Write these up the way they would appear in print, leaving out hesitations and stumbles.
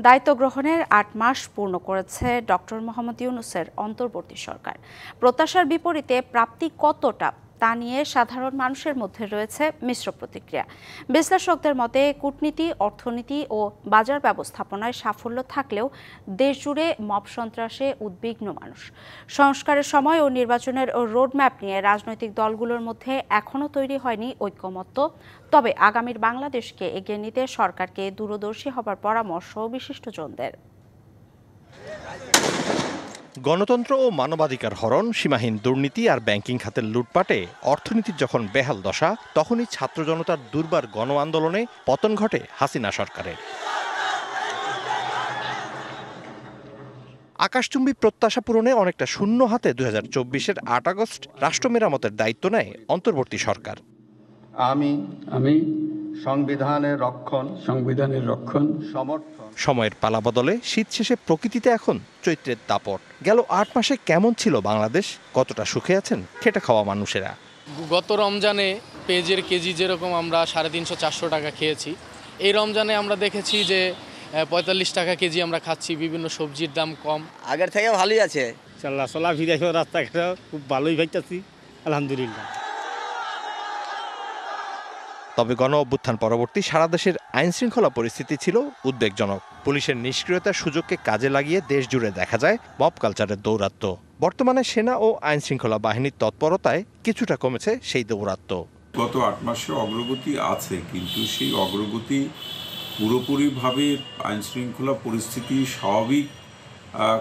দায়িত্ব গ্রহণের ৮ মাস পূর্ণ করেছে ডক্টর মোহাম্মদ ইউনূসের অন্তর্বর্তী সরকার। প্রত্যাশার বিপরীতে প্রাপ্তি কতটা তা নিয়ে সাধারণ মানুষের মধ্যে রয়েছে মিশ্র প্রতিক্রিয়া। বিশ্লেষকদের মতে কূটনীতি, অর্থনীতি ও বাজার ব্যবস্থাপনায় সাফল্য থাকলেও দেশজুড়ে মব সন্ত্রাসে উদ্বিগ্ন মানুষ। সংস্কারের সময় ও নির্বাচনের রোডম্যাপ নিয়ে রাজনৈতিক দলগুলোর মধ্যে এখনও তৈরি হয়নি ঐকমত্য। তবে আগামীর বাংলাদেশকে এগিয়ে নিতে সরকারকে দূরদর্শী হবার পরামর্শ বিশিষ্টজনদের। গণতন্ত্র ও মানবাধিকার হরণ, সীমাহীন দুর্নীতি আর ব্যাংকিং খাতের লুটপাটে অর্থনীতির যখন বেহাল দশা, তখনই ছাত্র জনতার দুর্বার গণ আন্দোলনে পতন ঘটে হাসিনা সরকারের। আকাশচুম্বী প্রত্যাশা পূরণে অনেকটা শূন্য হাতে 2024-এর 8 আগস্ট রাষ্ট্র মেরামতের দায়িত্ব নেয় অন্তর্বর্তী সরকার। আমি সংবিধানের রক্ষণ সমর্থন। সময়ের পালা বদলে শীত শেষে প্রকৃতিতে এখন চৈত্রের দাপট। গেল 8 মাসে কেমন ছিল বাংলাদেশ, কতটা সুখে আছেন খেটে খাওয়া মানুষেরা? গত রমজানে পেঁয়াজের কেজি যেরকম আমরা 350-400 টাকা খেয়েছি, এই রমজানে আমরা দেখেছি যে 45 টাকা কেজি আমরা খাচ্ছি। বিভিন্ন সবজির দাম কম, আগের থেকে ভালোই আছে। চলা ফিরে রাস্তাঘাট খুব ভালোই পাইতেছি, আলহামদুলিল্লাহ। তবে গণ অভ্যুত্থান পরবর্তী সারা দেশের আইন শৃঙ্খলা পরিস্থিতি ছিল উদ্বেগজনক। পুলিশের নিষ্ক্রিয়তার সুযোগকে কাজে লাগিয়ে দেশ জুড়ে দেখা যায় মব কালচারের দৌরাত্ম্য। বর্তমানে সেনা ও আইন শৃঙ্খলা বাহিনীর তৎপরতায় কিছুটা কমেছে সেই দৌরাত্ম্য। গত 8 মাসে অগ্রগতি আছে, কিন্তু সেই অগ্রগতি পুরোপুরিভাবে আইন শৃঙ্খলা পরিস্থিতি স্বাভাবিক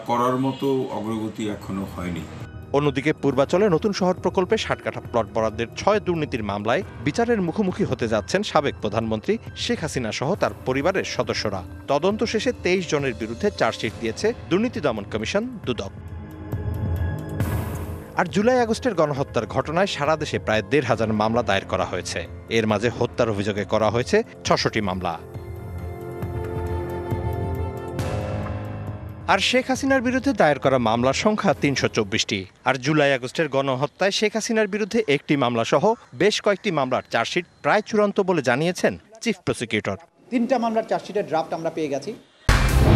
করার মতো অগ্রগতি এখনো হয়নি। অন্যদিকে পূর্বাচলে নতুন শহর প্রকল্পে 60 কাঠা প্লট বরাদ্দের 6 দুর্নীতির মামলায় বিচারের মুখোমুখি হতে যাচ্ছেন সাবেক প্রধানমন্ত্রী শেখ হাসিনা সহ তার পরিবারের সদস্যরা। তদন্ত শেষে 23 জনের বিরুদ্ধে চার্জশিট দিয়েছে দুর্নীতি দমন কমিশন দুদক। আর জুলাই আগস্টের গণহত্যার ঘটনায় সারা দেশে প্রায় 1,500 মামলা দায়ের করা হয়েছে। এর মাঝে হত্যার অভিযোগে করা হয়েছে 600টি মামলা। আর শেখ হাসিনার বিরুদ্ধে দায়ের করা মামলার সংখ্যা 324টি। আর জুলাই আগস্টের গণহত্যায় শেখ হাসিনার বিরুদ্ধে একটি মামলা সহ বেশ কয়েকটি মামলার চার্জশিট প্রায় চূড়ান্ত বলে জানিয়েছেন চিফ প্রসিকিউটর। 3টা মামলার চার্জশিটের ড্রাফট আমরা পেয়ে গেছি।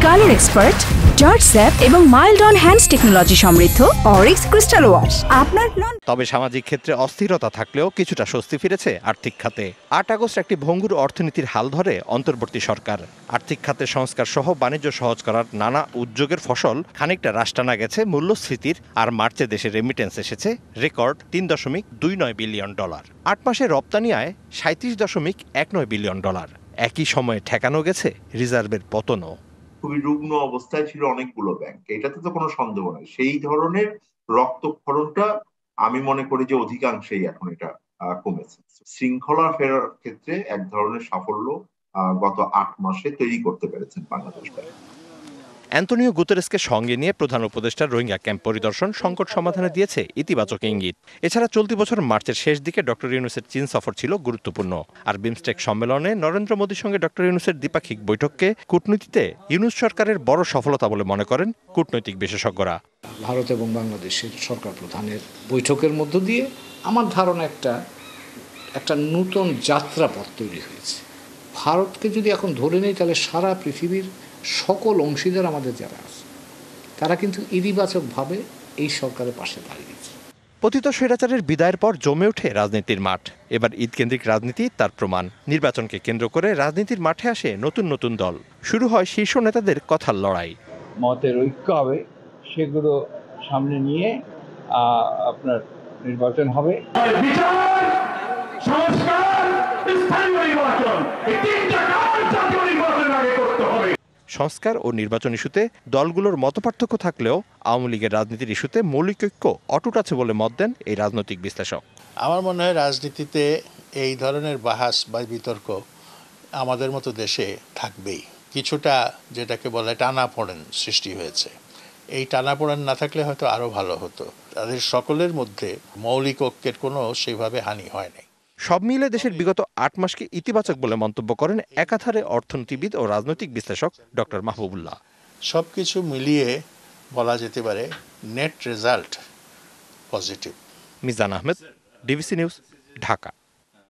কালার এক্সপার্ট, জর্জ স্যাপ এবং মাইল্ড অন হ্যান্ডস টেকনোলজি সমৃদ্ধ অরিক্স ক্রিস্টাল ওয়াশ আপনার। তবে সামাজিক ক্ষেত্রে অস্থিরতা থাকলেও কিছুটা স্বস্তি ফিরেছে আর্থিক খাতে। 8 আগস্ট একটি ভঙ্গুর অর্থনীতির হাল ধরে অন্তর্বর্তী সরকার। আর্থিক খাতে সংস্কার সহ বাণিজ্য সহজ করার নানা উদ্যোগের ফসল খানিকটা রাশ টানা গেছে মূল্যস্ফীতির। আর মার্চে দেশে রেমিটেন্স এসেছে রেকর্ড $3.29 বিলিয়ন। 8 মাসে রপ্তানি আয় $37.19 বিলিয়ন। একই সময়ে ঠেকানো গেছে রিজার্ভের পতনও। খুবই রুগ্ন অবস্থায় ছিল অনেকগুলো ব্যাংক, এটাতে তো কোনো সন্দেহ নাই। সেই ধরনের রক্তক্ষরণটা আমি মনে করি যে অধিকাংশেই এখন এটা কমেছে। শৃঙ্খলা ফেরার ক্ষেত্রে এক ধরনের সাফল্য গত 8 মাসে তৈরি করতে পেরেছেন বাংলাদেশ ব্যাংক। অ্যান্তনিও গুতেরেসকে সঙ্গে নিয়ে প্রধান উপদেষ্টার রোহিঙ্গা ক্যাম্প পরিদর্শন সংকট সমাধানে দিয়েছে ইতিবাচক ইঙ্গিত। এছাড়া চলতি বছর মার্চের শেষ দিকে ডক্টর ইউনূসের চীন সফর ছিল গুরুত্বপূর্ণ। আর বিমস্টেক সম্মেলনে নরেন্দ্র মোদীর সঙ্গে ডক্টর ইউনূসের দ্বিপাক্ষিক বৈঠককে কূটনীতিতে ইউনূস সরকারের বড় সফলতা বলে মনে করেন কূটনৈতিক বিশেষজ্ঞরা। ভারত এবং বাংলাদেশের সরকার প্রধানের বৈঠকের মধ্য দিয়ে আমার ধারণা একটা নতুন যাত্রাপথ তৈরি হয়েছে। ভারতকে যদি এখন ধরে নেই, তাহলে সারা পৃথিবীর সকল অংশীদার আমাদের যারা আছে তারা কিন্তু ইতিবাচকভাবে এই সরকারের পাশে দাঁড়িয়েছে। পতিত স্বৈরাচারের বিদায়ের পর জমে ওঠে রাজনীতির মাঠ। এবার ঈদকেন্দ্রিক রাজনীতি তার প্রমাণ। নির্বাচনকে কেন্দ্র করে রাজনীতির মাঠে আসে নতুন নতুন দল। শুরু হয় শীর্ষ নেতাদের কথার লড়াই। মতের ঐক্য হবে, সেগুলো সামনে নিয়ে আপনার নির্বাচন হবে। সংস্কার ও নির্বাচন ইস্যুতে দলগুলোর মতপার্থক্য থাকলেও আওয়ামী লীগের রাজনীতির ইস্যুতে মৌলিক ঐক্য অটুট আছে বলে মত দেন এই রাজনৈতিক বিশ্লেষক। আমার মনে হয় রাজনীতিতে এই ধরনের বাহাস বা বিতর্ক আমাদের মতো দেশে থাকবেই। কিছুটা যেটাকে বলে টানাপোড়েন সৃষ্টি হয়েছে। এই টানাপোড়েন না থাকলে হয়তো আরও ভালো হতো। তাদের সকলের মধ্যে মৌলিক ঐক্যের কোনো সেভাবে হানি হয় নাই। সব মিলে দেশের বিগত 8 মাসকে ইতিবাচক বলে মন্তব্য করেন একাধারে অর্থনীতিবিদ ও রাজনৈতিক বিশ্লেষক ডক্টর মাহবুবুল্লাহ। সবকিছু মিলিয়ে বলা যেতে পারে net result positive. Mizan Ahmed, DBC news, Dhaka.